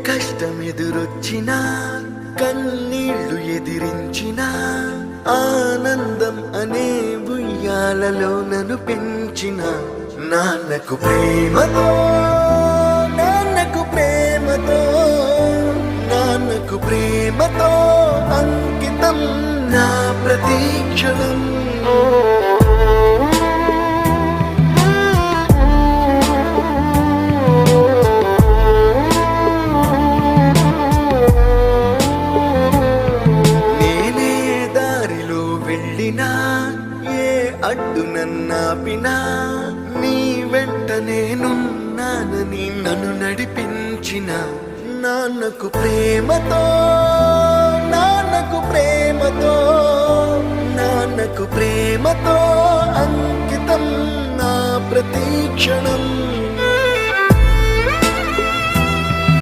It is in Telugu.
కష్టమెదురొచ్చినా కన్నీళ్లు ఎదిరించిన ఆనందం అనే ఉయ్యాలలో నన్ను పెంచిన నాన్నకు ప్రేమతో నాన్నకు ప్రేమతో నాన్నకు ప్రేమతో అంకితం నా ప్రతీక్షణం. ఏ అడ్డు నన్నాపినా నీ వెంట నేనున్నానని నన్ను నడిపించిన నాన్నకు ప్రేమతో నాన్నకు ప్రేమతో నాన్నకు ప్రేమతో అంకితం నా ప్రతీక్షణం.